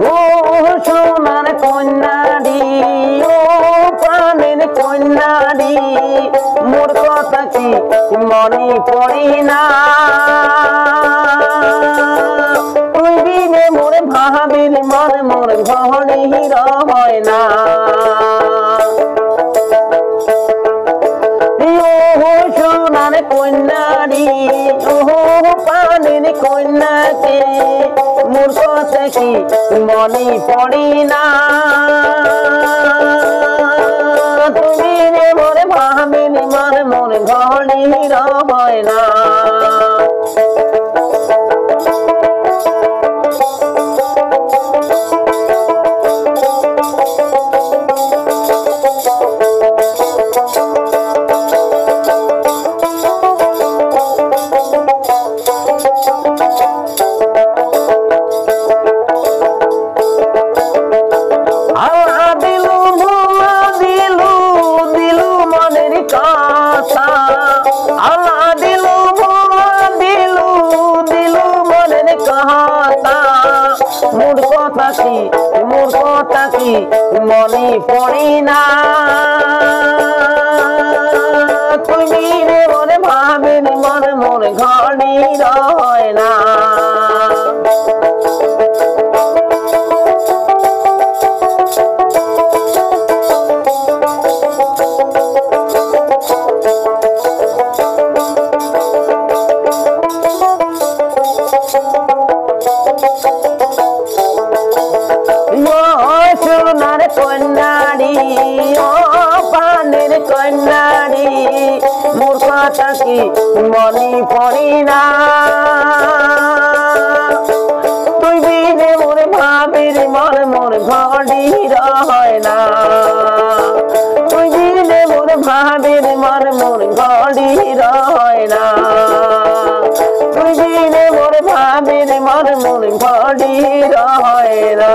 ও সোনার কন্যারি ও প্রাণের কন্যারি মোর কথা কি মনে পড়ে না তুই বিনে মোরে ভাবির মন মোর ঘরে হিরা হয় না সোনার কন্যারি ও প্রাণের কন্যাকে মোর কথা কি মনে পড়ে না তুমি রে মোরে ভাবির মন মোর ঘরে হিরা হয় না মোর কথা কি মনে পড়ে না তুমি রে মোরে ভাবির মন মোর ঘরে হয় না সোনার কন্যারি ও প্রাণের কন্যারি মোর কথা কি মনে পড়ে না তুই বিনে মোরে ভাবির মন মোর ঘরে হয় না তুই বিনে মোরে ভাবির মন মোর ঘরে হয় না তুই বিনে মোরে ভাবির মন মোর ঘরে হয় না